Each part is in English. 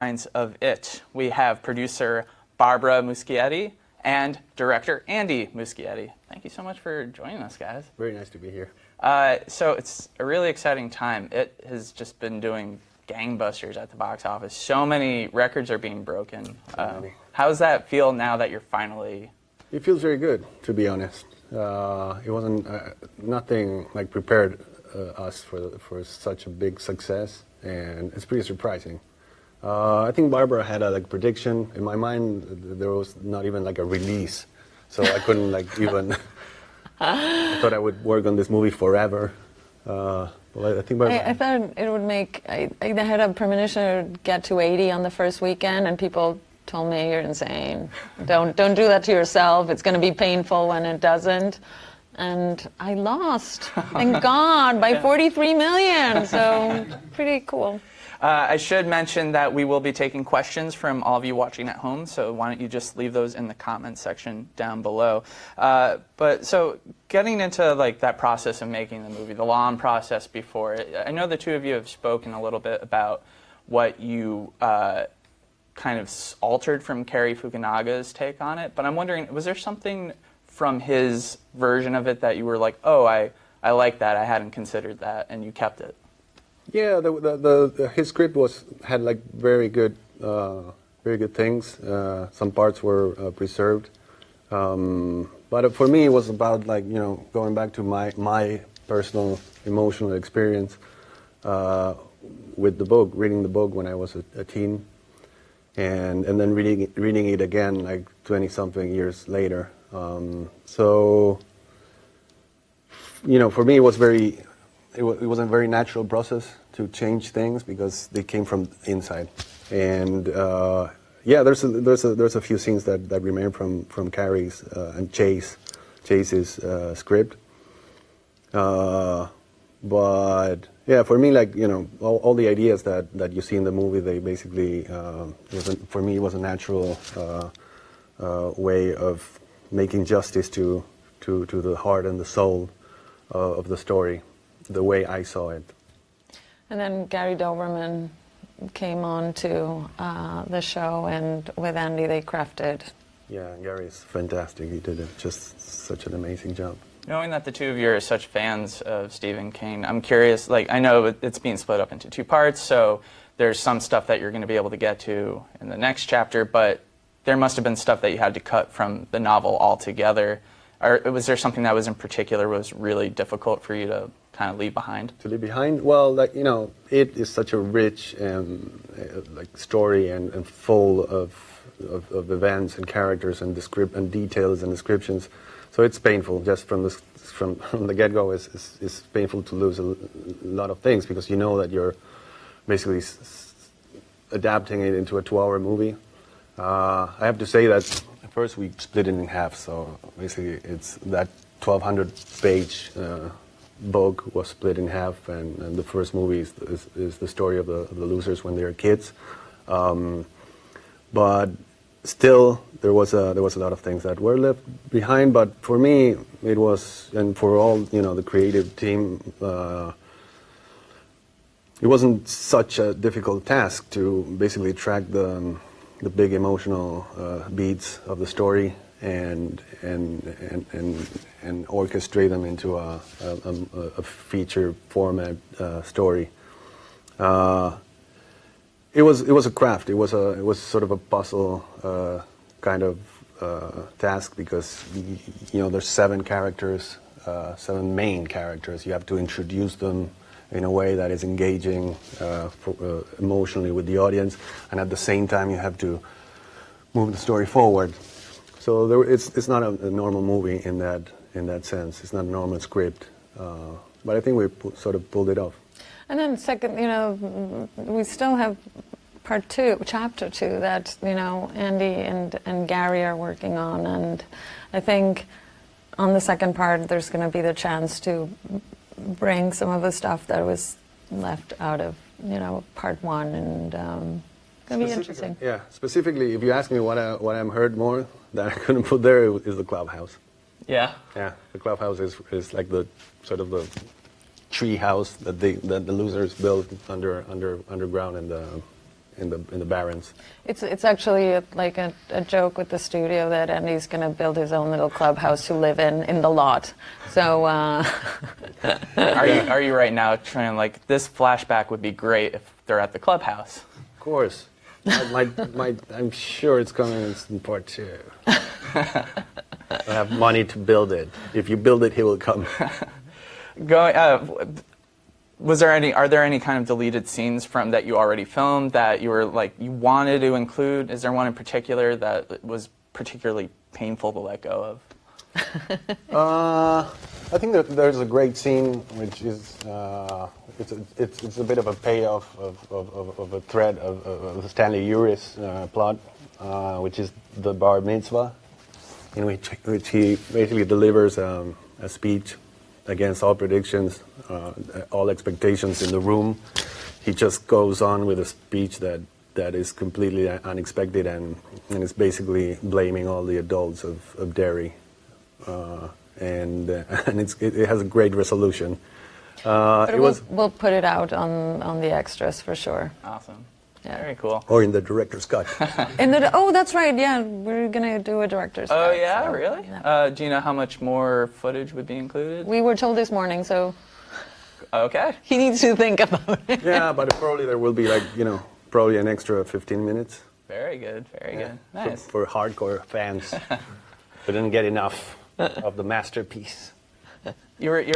Of it. We have producer Barbara Muschietti and director Andy Muschietti. Thank you so much for joining us, guys. Very nice to be here. So it's a really exciting time. It has just been doing gangbusters at the box office. So many records are being broken. How does that feel now that you're finally... It feels very good, to be honest. It wasn't nothing like prepared us for such a big success, and it's pretty surprising. I think Barbara had a prediction. In my mind, there was not even a release, so I couldn't even. I thought I would work on this movie forever. But I think Barbara. I thought it would make. I had a premonition to get to 80 on the first weekend, and people told me you're insane. Don't do that to yourself. It's going to be painful when it doesn't. And I lost, thank God, by 43 million. So pretty cool. I should mention that we will be taking questions from all of you watching at home, so why don't you just leave those in the comments section down below. But so getting into that process of making the movie, the long process before it, I know the two of you have spoken a little bit about what you kind of altered from Cary Fukunaga's take on it, but I'm wondering, was there something from his version of it that you were like, oh, I like that, I hadn't considered that, and you kept it? Yeah, his script had very good things. Some parts were preserved, but for me it was about going back to my personal emotional experience with the book, reading the book when I was a teen, and then reading it again 20-something years later. So for me it was it was a very natural process to change things because they came from inside, and yeah, there's a few scenes that remain from Cary's and Chase's script, but yeah, for me all the ideas that you see in the movie, they basically for me it was a natural way of making justice to the heart and the soul of the story, the way I saw it. And then Gary Doberman came on to the show, and with Andy they crafted. Yeah, Gary's fantastic. He did just such an amazing job. Knowing that the two of you are such fans of Stephen King, I'm curious, I know it's being split up into two parts, so there's some stuff that you're going to be able to get to in the next chapter, but there must have been stuff that you had to cut from the novel altogether. Or was there something that was in particular was really difficult for you to kind of leave behind? To leave behind? Well, it is such a rich story and full of events and characters and and details and descriptions. So it's painful just from the get-go. It's painful to lose a lot of things because you know that you're basically adapting it into a 2-hour movie. I have to say that first we split it in half, so basically it's that 1,200-page book was split in half, and the first movie is the story of the losers when they're kids. But still, there was a lot of things that were left behind. But for me, it was, and for all the creative team, it wasn't such a difficult task to basically track the big emotional beats of the story and orchestrate them into a feature format story. It was a craft. It was sort of a puzzle kind of task because there's 7 characters, 7 main characters. You have to introduce them in a way that is engaging emotionally with the audience, and at the same time you have to move the story forward. So it's not a normal movie in that sense. It's not a normal script, but I think we sort of pulled it off. And then second, we still have part 2, chapter 2 that Andy and Gary are working on, and I think on the second part there's going to be the chance to bring some of the stuff that was left out of part 1, and gonna be interesting. Yeah, specifically, if you ask me what I'm heard more that I couldn't put there, is the clubhouse. Yeah. Yeah, the clubhouse is like the sort of the tree house that the losers built underground in the Barrens. It's actually like a joke with the studio that Andy's going to build his own little clubhouse to live in the lot. So Are you right now trying like this flashback would be great if they're at the clubhouse? Of course. I'm sure it's coming in part 2. I have money to build it. If you build it, he will come. Are there any kind of deleted scenes from that you already filmed that you were like you wanted to include? Is there one in particular that was particularly painful to let go of? I think that there's a great scene which is it's a bit of a payoff of a thread of the Stanley Uris plot, which is the bar mitzvah, in which he basically delivers a speech against all predictions, all expectations in the room. He just goes on with a speech that is completely unexpected and is basically blaming all the adults of Derry. And it has a great resolution. We'll put it out on the extras for sure. Awesome. Yeah. Very cool. Or in the director's cut. That's right. Yeah, we're gonna do a director's cut. Oh yeah, so, really? Yeah. Do you know how much more footage would be included? We were told this morning, so Okay. he needs to think about it. Yeah, but probably there will be probably an extra 15 minutes. Very good. Very good. Nice. For hardcore fans who didn't get enough of the masterpiece. You were you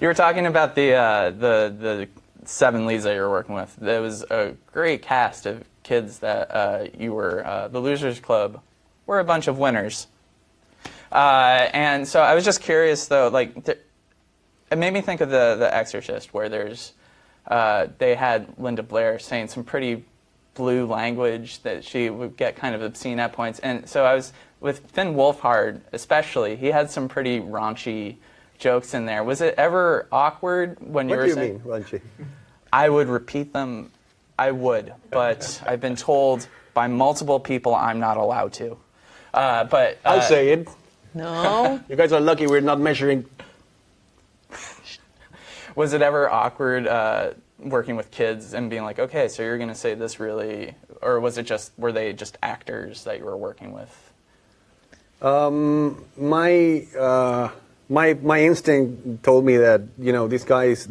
were talking about the 7 leads that you were working with. There was a great cast of kids that you were the Losers Club were a bunch of winners. And so I was just curious though, like it made me think of the Exorcist, where there's they had Linda Blair saying some pretty blue language that she would get kind of obscene at points. And so I was with Finn Wolfhard especially. He had some pretty raunchy jokes in there. Was it ever awkward when you were saying? What do you mean, raunchy? I would repeat them. I would, but I've been told by multiple people I'm not allowed to. But I'll say it. No. You guys are lucky we're not measuring. Was it ever awkward working with kids and being like, okay, so you're going to say this really, or was it just, were they just actors that you were working with? My instinct told me that these guys,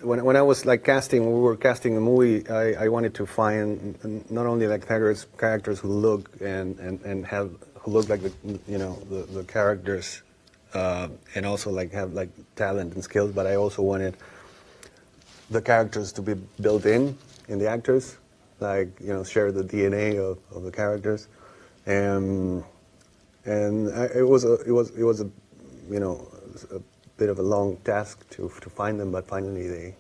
when I was like casting, when we were casting a movie, I wanted to find not only like characters who look and have who look like the characters, and also like have like talent and skills, but I also wanted the characters to be built in the actors, like share the DNA of the characters, and it was a a bit of a long task to find them, but finally they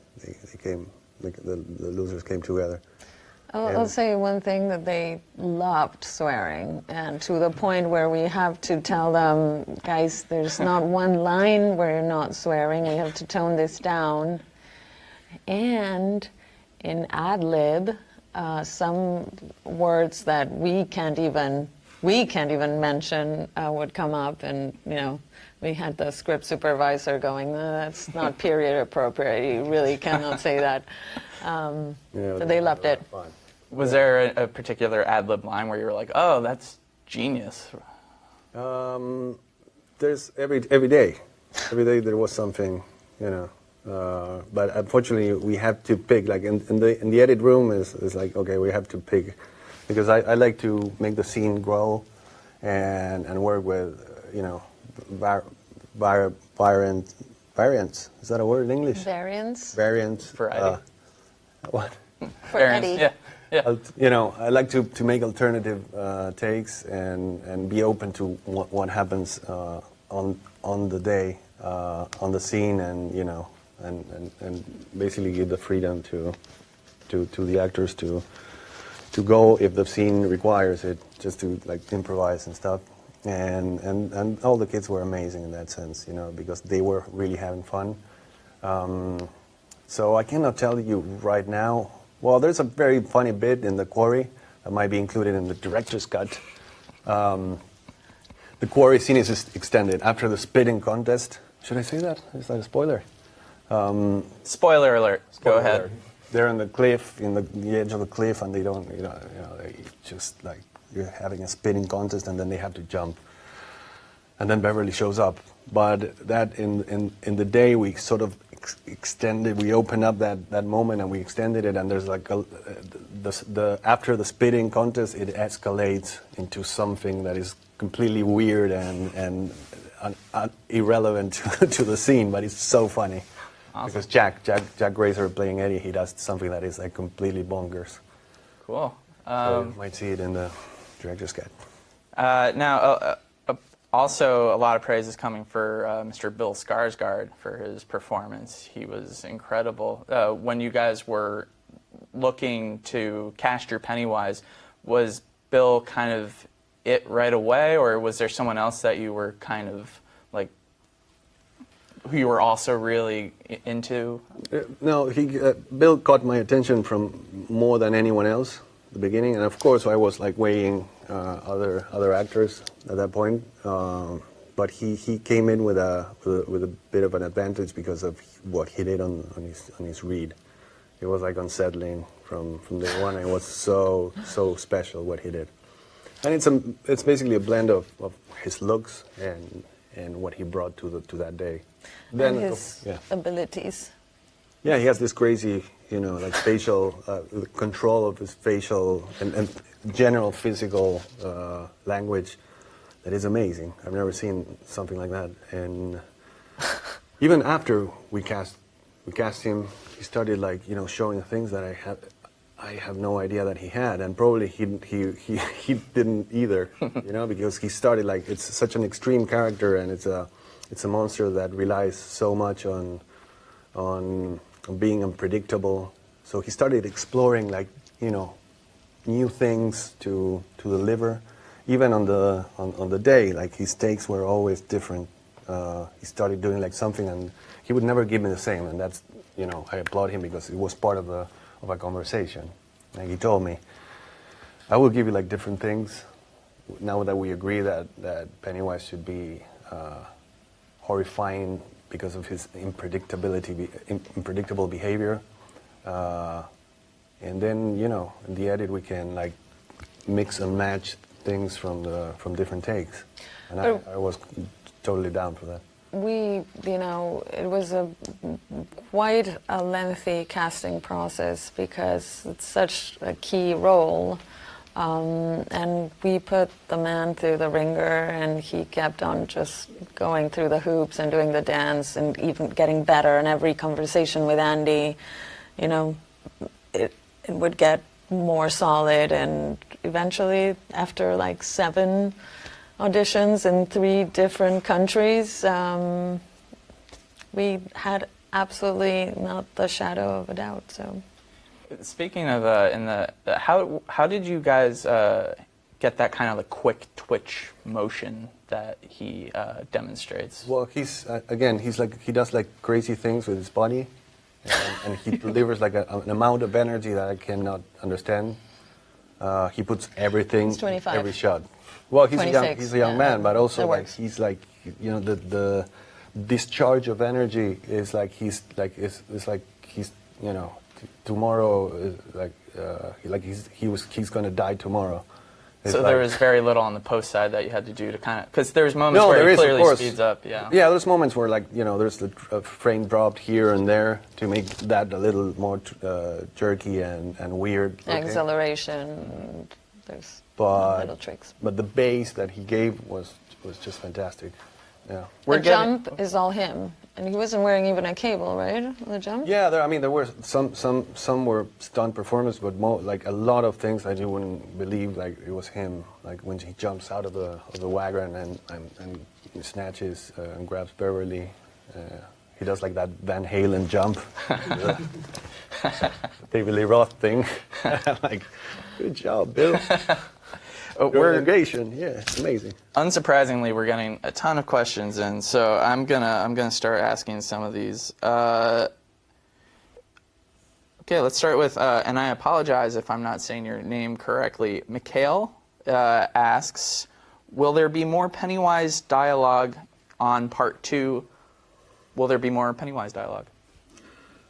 came, like the losers came together. I'll say one thing, that they loved swearing, and to the point where we have to tell them, guys, there's not one line where you're not swearing, we have to tone this down. And in ad-lib, some words that we can't even mention would come up, and we had the script supervisor going, no, that's not period appropriate, you really cannot say that. So they loved it. Was there a particular ad-lib line where you were like, oh, that's genius? There's every day there was something, but unfortunately we have to pick, like in the edit room is like, okay, we have to pick, because I like to make the scene grow and work with, variants. Is that a word in English? Variants? Variants. For Eddie. What? For Eddie. Yeah. Yeah. I like to make alternative takes and be open to what happens on the day, on the scene, and basically give the freedom to the actors to go if the scene requires it, just to like improvise and stuff. And all the kids were amazing in that sense, because they were really having fun. So I cannot tell you right now. Well, there's a very funny bit in The Quarry that might be included in the director's cut. The Quarry scene is just extended after the spitting contest. Should I say that? Is that a spoiler? Spoiler alert. Go ahead. they're on the cliff, the edge of the cliff, and they don't, they just like you're having a spinning contest, and then they have to jump, and then Beverly shows up. But that in the day we sort of extended, we opened up that moment and we extended it, and there's like after the spitting contest, it escalates into something that is completely weird and irrelevant to the scene, but it's so funny. Awesome. Because Jack Grazer playing Eddie, he does something that is like completely bonkers. Cool. So you might see it in the director's cut. Now, also a lot of praise is coming for Mr. Bill Skarsgård for his performance. He was incredible. When you guys were looking to cast your Pennywise, was Bill kind of it right away, or was there someone else that you were kind of like, who you were also really into? No, Bill caught my attention from more than anyone else at the beginning, and of course I was like weighing other actors at that point. But he came in with a bit of an advantage because of what he did on his read. It was like unsettling from day one. It was so special what he did, and it's basically a blend of his looks and what he brought to that day. Then and his abilities. Yeah, he has this crazy, like facial control of his facial and general physical language that is amazing. I've never seen something like that. And even after we cast him, he started like showing things that I have no idea that he had, and probably he didn't either, because he started like, it's such an extreme character, and it's a monster that relies so much on being unpredictable. So he started exploring like new things to deliver. Even on the day, like his takes were always different. He started doing like something, and he would never give me the same, and that's I applaud him because it was part of a conversation. Like he told me, I will give you like different things. Now that we agree that Pennywise should be horrifying because of his unpredictable behavior, and then in the edit we can like mix and match things from different takes, and I was totally down for that. It was quite a lengthy casting process because it's such a key role, and we put the man through the ringer, and he kept on just going through the hoops and doing the dance and even getting better. And every conversation with Andy, it would get more solid, and eventually, after like 7 auditions in 3 different countries, we had absolutely not the shadow of a doubt. So, speaking of how did you guys get that kind of like quick twitch motion that he demonstrates? Well, he's he does like crazy things with his body, and he delivers like an amount of energy that I cannot understand. He puts everything, he's 25. Every shot. Well, he's a young man, but also like works. he's like the discharge of energy is like he's tomorrow is he's going to die tomorrow. So there was very little on the post side that you had to do to kind of, because there's moments where it clearly speeds up. Yeah, there's moments where like there's the frame dropped here and there to make that a little more jerky and weird. Acceleration. There's little tricks. But the bass that he gave was just fantastic. Yeah. The jump is all him, and he wasn't wearing even a cable, right? The jump. Yeah, there were some were stunt performances, but like a lot of things that you wouldn't believe, like it was him. Like when he jumps out of the wagon and snatches and grabs Beverly. He does like that Van Halen jump, David Lee Roth thing. Like, good job, Bill. Irrigation, yeah, it's amazing. Unsurprisingly, we're getting a ton of questions in, so I'm gonna start asking some of these. Okay, let's start with, and I apologize if I'm not saying your name correctly. Mikhail asks, will there be more Pennywise dialogue on part 2? Will there be more Pennywise dialogue?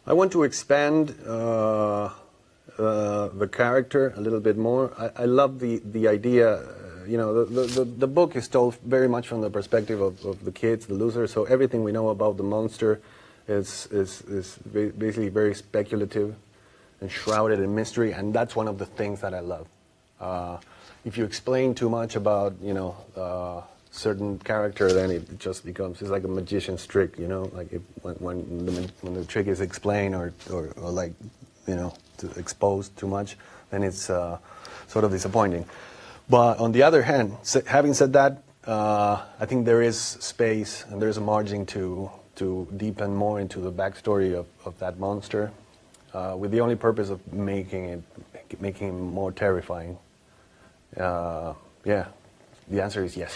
I want to expand the character a little bit more. I love the idea. The book is told very much from the perspective of the kids, the losers. So everything we know about the monster is basically very speculative and shrouded in mystery, and that's one of the things that I love. If you explain too much about certain character, then it just becomes, it's like a magician's trick, like when the trick is explained or like exposed too much, then it's sort of disappointing. But on the other hand, having said that, I think there is space and there's a margin to deepen more into the backstory of that monster, with the only purpose of making him more terrifying. Yeah, the answer is yes.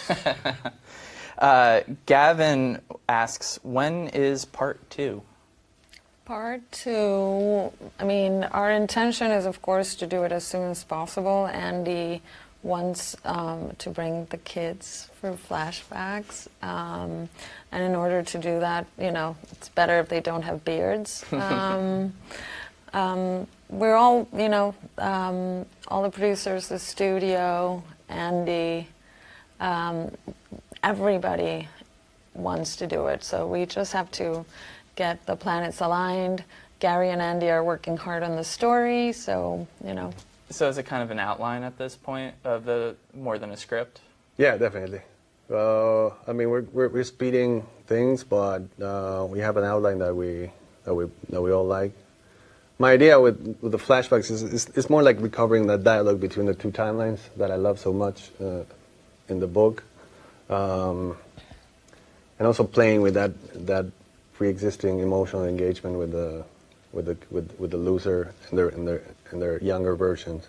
Gavin asks, when is part 2? Part 2, I mean, our intention is, of course, to do it as soon as possible. Andy wants to bring the kids for flashbacks. And in order to do that, it's better if they don't have beards. We're all, all the producers, the studio, Andy, everybody wants to do it. So we just have to get the planets aligned. Gary and Andy are working hard on the story, so. So is it kind of an outline at this point of more than a script? Yeah, definitely. I mean, we're speeding things, but we have an outline that we all like. My idea with the flashbacks is more like recovering that dialogue between the two timelines that I love so much in the book, and also playing with that pre-existing emotional engagement with the loser and their younger version.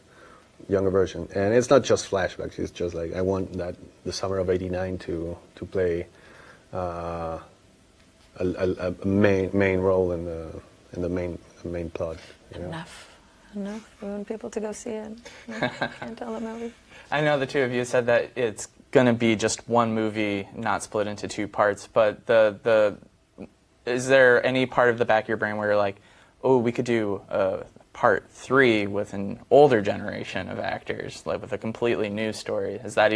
And it's not just flashbacks. It's just like I want the summer of '89 to play a main role in the main plot. Enough. We want people to go see it. Can't tell the movie. I know the two of you said that it's going to be just one movie, not split into 2 parts. But is there any part of the back of your brain where you're like, oh, we could do part 3 with an older generation of actors, like with a completely new story? Is that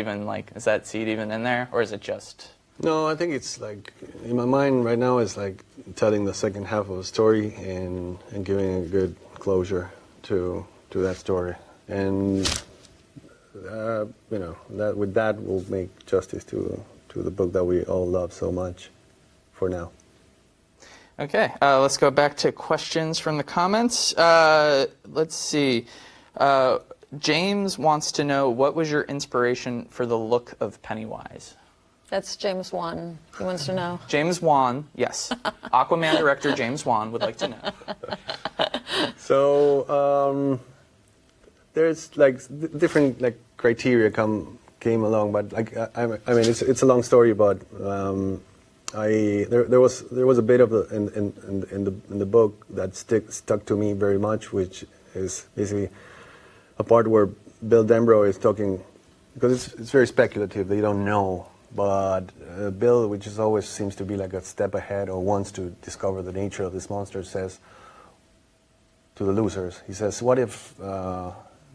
seed even in there, or is it just? No, I think it's like, in my mind right now, it's like telling the second half of a story and giving a good closure to that story. And, that with that we'll make justice to the book that we all love so much for now. Okay, let's go back to questions from the comments. Let's see. James wants to know, what was your inspiration for the look of Pennywise? That's James Wan. He wants to know. James Wan, yes. Aquaman director James Wan would like to know. So there's like different like criteria came along, but like I mean it's a long story, but there was a bit of in the book that stuck to me very much, which is basically a part where Bill Denbrough is talking, because it's very speculative, they don't know, but Bill, which is always seems to be like a step ahead or wants to discover the nature of this monster, says to the losers, he says, what if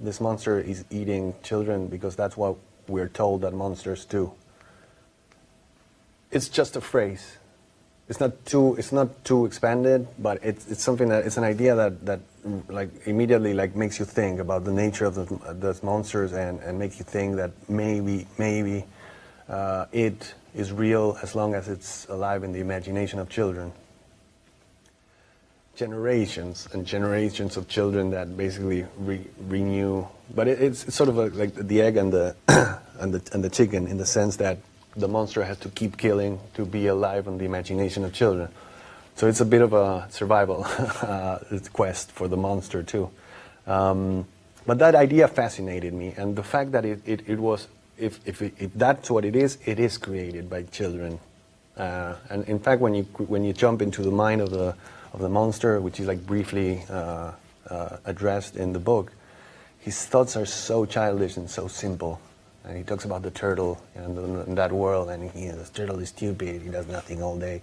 this monster is eating children, because that's what we're told that monsters do. It's just a phrase. It's not too expanded, but it's something that, it's an idea that like immediately like makes you think about the nature of those monsters and makes you think that maybe it is real as long as it's alive in the imagination of children. Generations and generations of children that basically renew, but it's sort of like the egg and the and the chicken, in the sense that the monster has to keep killing to be alive in the imagination of children. So it's a bit of a survival quest for the monster too. But that idea fascinated me, and the fact that it was, if that's what it is created by children. And in fact, when you jump into the mind of the monster, which is like briefly addressed in the book, his thoughts are so childish and so simple. And he talks about the turtle in that world, and the turtle is stupid, he does nothing all day.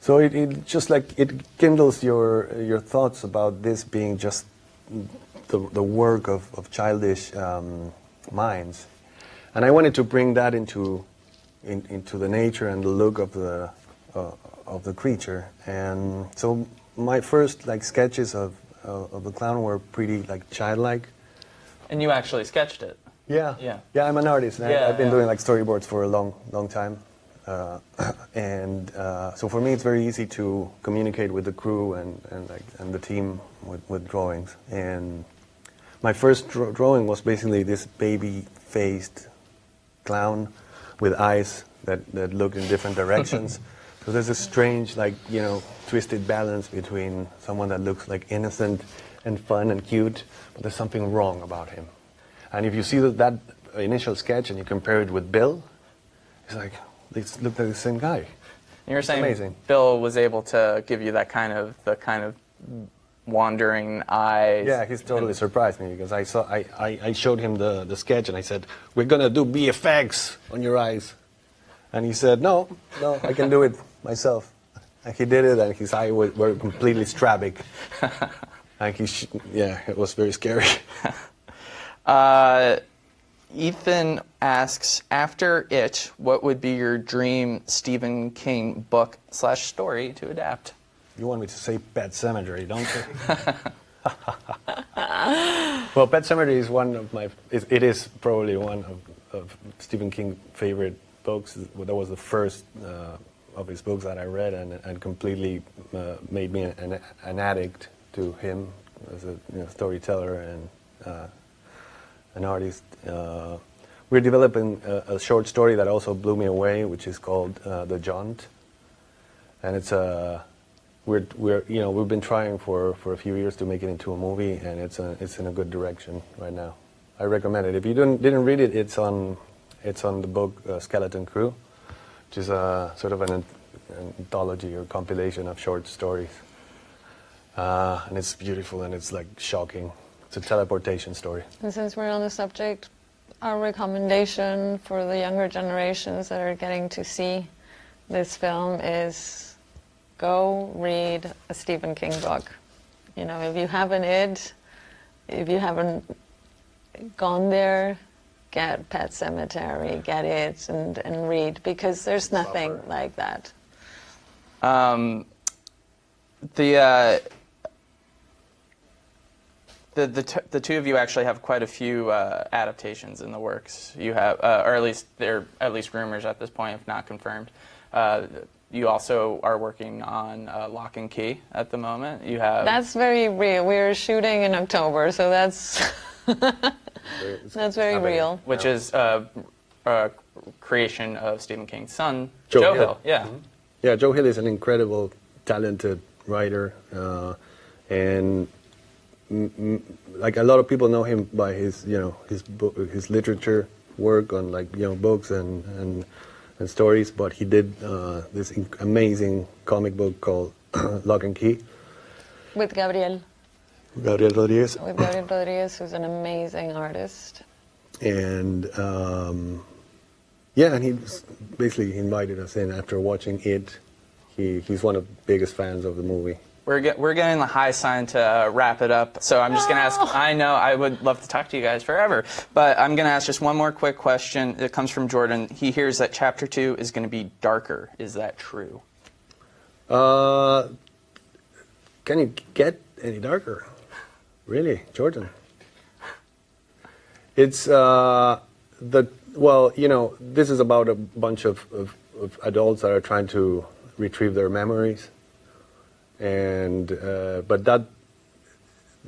So it just like it kindles your thoughts about this being just the work of childish minds, and I wanted to bring that into the nature and the look of the creature. And so my first like sketches of the clown were pretty like childlike. And you actually sketched it. Yeah. Yeah. Yeah, I'm an artist. And Yeah, I've been yeah. doing like storyboards for a long time. So for me, it's very easy to communicate with the crew and the team with drawings. And my first drawing was basically this baby-faced clown with eyes that look in different directions. So there's a strange, like, twisted balance between someone that looks like innocent and fun and cute, but there's something wrong about him. And if you see that initial sketch and you compare it with Bill, it's like, they look like the same guy. You're saying amazing. Bill was able to give you that kind of wandering eyes. Yeah, he's totally surprised me because I showed him the sketch and I said, we're gonna do VFX on your eyes. And he said, no, I can do it myself. And he did it, and his eyes were completely strabic. And it was very scary. Ethan asks, after It, what would be your dream Stephen King book / story to adapt? You want me to say Pet Sematary, don't you? Well, Pet Sematary is it is probably one of Stephen King's favorite books. That was the first of his books that I read and completely made me an addict to him as a storyteller and an artist. We're developing a short story that also blew me away, which is called The Jaunt, and it's we've been trying for a few years to make it into a movie, and it's in a good direction right now. I recommend it. If you didn't read it, it's on the book Skeleton Crew, which is a sort of an anthology or compilation of short stories, and it's beautiful and it's like shocking. It's a teleportation story. And since we're on the subject, our recommendation for the younger generations that are getting to see this film is go read a Stephen King book. If you haven't if you haven't gone there, get Pet Sematary, get it and read, because there's nothing like that. The two of you actually have quite a few adaptations in the works. You have, or at least they're at least rumors at this point, if not confirmed. You also are working on Lock and Key at the moment. You have. That's very real. We're shooting in October, so that's that's very real. Which is a creation of Stephen King's son, Joe Hill. Yeah. Mm-hmm. Yeah, Joe Hill is an incredible, talented writer, and. Like a lot of people know him by his his literature work on books and stories, but he did this amazing comic book called Lock and Key with Gabriel Rodriguez. With Gabriel Rodriguez, who's an amazing artist. And and he basically invited us in after watching it. He's one of the biggest fans of the movie. We're getting the high sign to wrap it up, so I'm just going to ask, I know I would love to talk to you guys forever, but I'm going to ask just one more quick question. It comes from Jordan. He hears that Chapter 2 is going to be darker. Is that true? Can you get any darker? Really, Jordan? It's, this is about a bunch of adults that are trying to retrieve their memories. And but that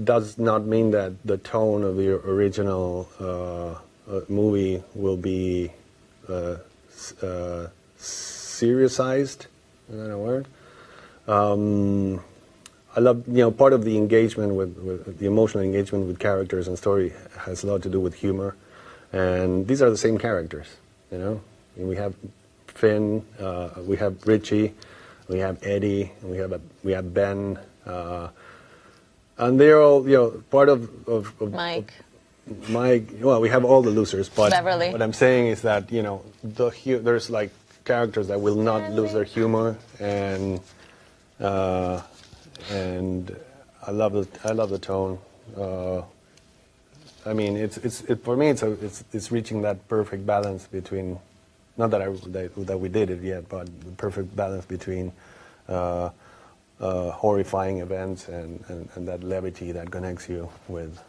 does not mean that the tone of the original movie will be serialized. Is that a word? I love, part of the engagement with the emotional engagement with characters and story has a lot to do with humor, and these are the same characters. And we have Finn, we have Richie. We have Eddie, and we have Ben, and they're all part of Mike. Mike. Well, we have all the losers, but Beverly. What I'm saying is that there's like characters that will not lose their humor, and and I love the tone. I mean, for me, it's reaching that perfect balance between, not that we did it yet, but the perfect balance between horrifying events and that levity that connects you with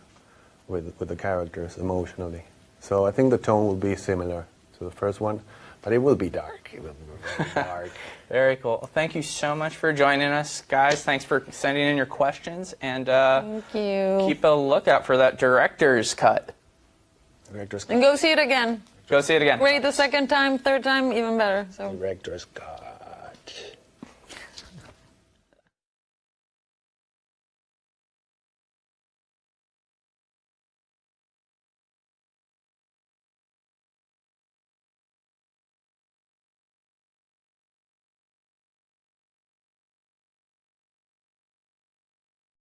the characters emotionally. So I think the tone will be similar to the first one, but it will be dark. It will be very dark. Very cool. Thank you so much for joining us, guys. Thanks for sending in your questions, and Thank you. keep a lookout for that director's cut. Director's And go see it again. Go see it again. Great the second time, third time, even better. So. Director's cut.